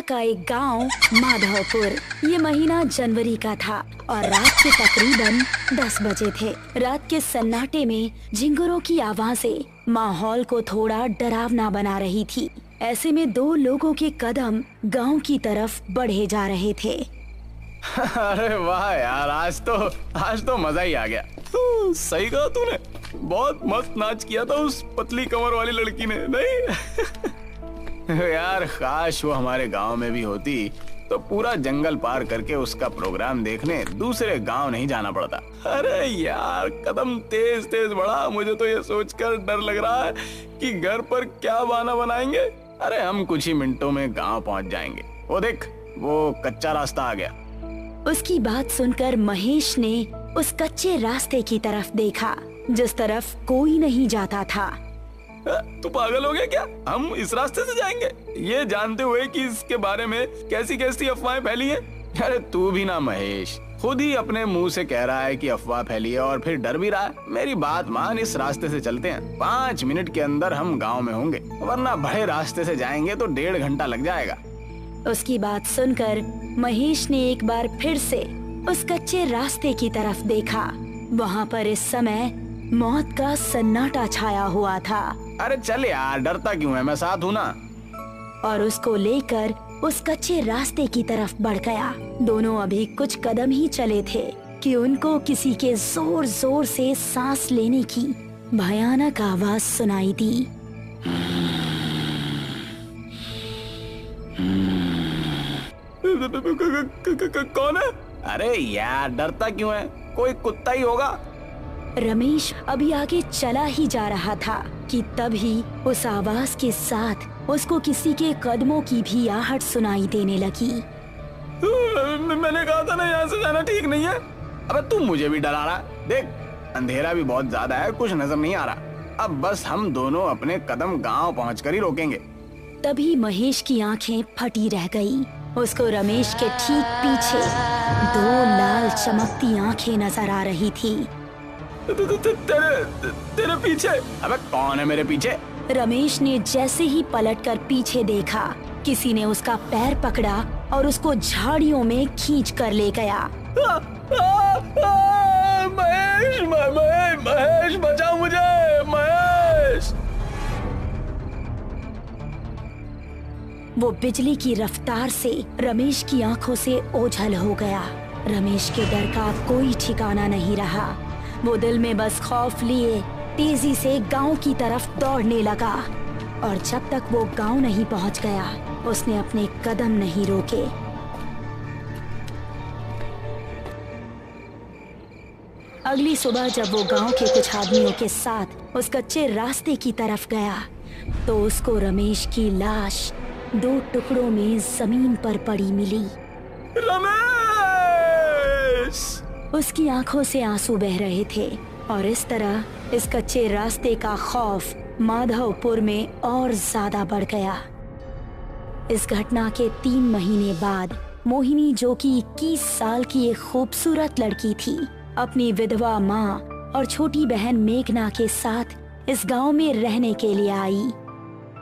का एक गांव माधवपुर। ये महीना जनवरी का था और रात के तकरीबन 10 बजे थे। रात के सन्नाटे में झिंगुरों की आवाजें माहौल को थोड़ा डरावना बना रही थी। ऐसे में दो लोगों के कदम गांव की तरफ बढ़े जा रहे थे। अरे वाह यार, आज तो मजा ही आ गया। सही कहा तूने, बहुत मस्त नाच किया था उस पतली कमर वाली लड़की ने, नहीं? यार काश वो हमारे गांव में भी होती तो पूरा जंगल पार करके उसका प्रोग्राम देखने दूसरे गांव नहीं जाना पड़ता। अरे यार कदम तेज तेज बढ़ा, मुझे तो ये सोचकर डर लग रहा है कि घर पर क्या बहाना बनाएंगे। अरे हम कुछ ही मिनटों में गांव पहुंच जाएंगे। वो देख, वो कच्चा रास्ता आ गया। उसकी बात सुनकर महेश ने उस कच्चे रास्ते की तरफ देखा जिस तरफ कोई नहीं जाता था। तू पागल हो गया क्या? हम इस रास्ते से जाएंगे ये जानते हुए कि इसके बारे में कैसी कैसी अफवाहें फैली हैं। अरे तू भी ना महेश, खुद ही अपने मुंह से कह रहा है कि अफवाह फैली है और फिर डर भी रहा है। मेरी बात मान, इस रास्ते से चलते हैं। 5 मिनट के अंदर हम गांव में होंगे, वरना बड़े रास्ते से जाएंगे तो 1.5 घंटा लग जाएगा। उसकी बात सुनकर महेश ने एक बार फिर से उस कच्चे रास्ते की तरफ देखा। वहाँ पर इस समय मौत का सन्नाटा छाया हुआ था। अरे चल यार, डरता क्यों है, मैं साथ हूँ ना। और उसको लेकर उस कच्चे रास्ते की तरफ बढ़ गया। दोनों अभी कुछ कदम ही चले थे कि उनको किसी के जोर जोर से सांस लेने की भयानक आवाज सुनाई दी। कौन है? अरे यार डरता क्यों है, कोई कुत्ता ही होगा। रमेश अभी आगे चला ही जा रहा था कि तभी उस आवाज के साथ उसको किसी के कदमों की भी आहट सुनाई देने लगी। मैंने कहा था ना यहाँ से जाना ठीक नहीं है। अबे तू मुझे भी डरा रहा। देख अंधेरा भी बहुत ज्यादा है, कुछ नजर नहीं आ रहा। अब बस हम दोनों अपने कदम गांव पहुंचकर ही रोकेंगे। तभी महेश की आंखें फटी रह गई। उसको रमेश के ठीक पीछे 2 लाल चमकती आंखें नजर आ रही थी। तेरे पीछे? अबे कौन है मेरे पीछे? रमेश ने जैसे ही पलटकर पीछे देखा, किसी ने उसका पैर पकड़ा और उसको झाड़ियों में खींच कर ले गया। महेश, महेश बचाओ मुझे, महेश। वो बिजली की रफ्तार से रमेश की आंखों से ओझल हो गया। रमेश के डर का कोई ठिकाना नहीं रहा। वो दिल में बस खौफ लिए तेजी से गांव की तरफ दौड़ने लगा और जब तक वो गांव नहीं पहुंच गया उसने अपने कदम नहीं रोके। अगली सुबह जब वो गांव के कुछ आदमियों के साथ उस कच्चे रास्ते की तरफ गया तो उसको रमेश की लाश 2 टुकड़ों में जमीन पर पड़ी मिली। रमेश! उसकी आंखों से आंसू बह रहे थे और इस तरह इस कच्चे रास्ते का खौफ माधवपुर में और ज्यादा बढ़ गया। इस घटना के 3 महीने बाद मोहिनी, जो कि 21 साल की एक खूबसूरत लड़की थी, अपनी विधवा माँ और छोटी बहन मेघना के साथ इस गांव में रहने के लिए आई।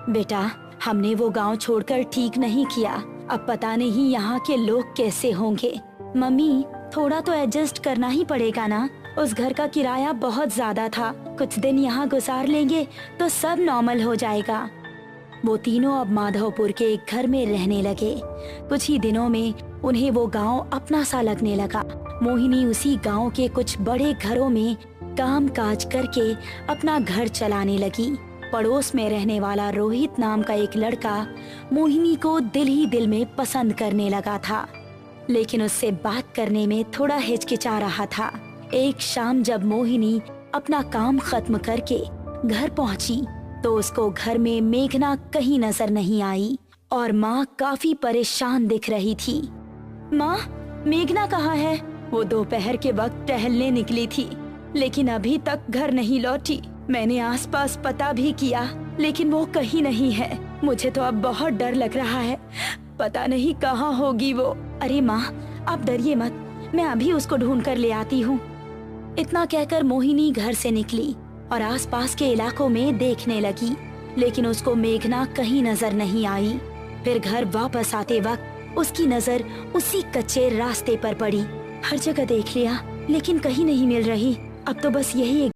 बेटा, हमने वो गांव छोड़कर ठीक नहीं किया। अब पता नहीं यहाँ के लोग कैसे होंगे। मम्मी, थोड़ा तो एडजस्ट करना ही पड़ेगा ना। उस घर का किराया बहुत ज्यादा था। कुछ दिन यहाँ गुजार लेंगे तो सब नॉर्मल हो जाएगा। वो तीनों अब माधवपुर के एक घर में रहने लगे। कुछ ही दिनों में उन्हें वो गांव अपना सा लगने लगा। मोहिनी उसी गांव के कुछ बड़े घरों में काम काज करके अपना घर चलाने लगी। पड़ोस में रहने वाला रोहित नाम का एक लड़का मोहिनी को दिल ही दिल में पसंद करने लगा था, लेकिन उससे बात करने में थोड़ा हिचकिचा रहा था। एक शाम जब मोहिनी अपना काम खत्म करके घर पहुंची तो उसको घर में मेघना कहीं नजर नहीं आई और माँ काफी परेशान दिख रही थी। माँ, मेघना कहाँ है? वो दोपहर के वक्त टहलने निकली थी लेकिन अभी तक घर नहीं लौटी। मैंने आसपास पता भी किया लेकिन वो कहीं नहीं है। मुझे तो अब बहुत डर लग रहा है, पता नहीं कहाँ होगी वो। अरे माँ, आप डरिए मत, मैं अभी उसको ढूंढ कर ले आती हूँ। इतना कहकर मोहिनी घर से निकली और आसपास के इलाकों में देखने लगी, लेकिन उसको मेघना कहीं नजर नहीं आई। फिर घर वापस आते वक्त उसकी नजर उसी कच्चे रास्ते पर पड़ी। हर जगह देख लिया लेकिन कहीं नहीं मिल रही। अब तो बस यही एक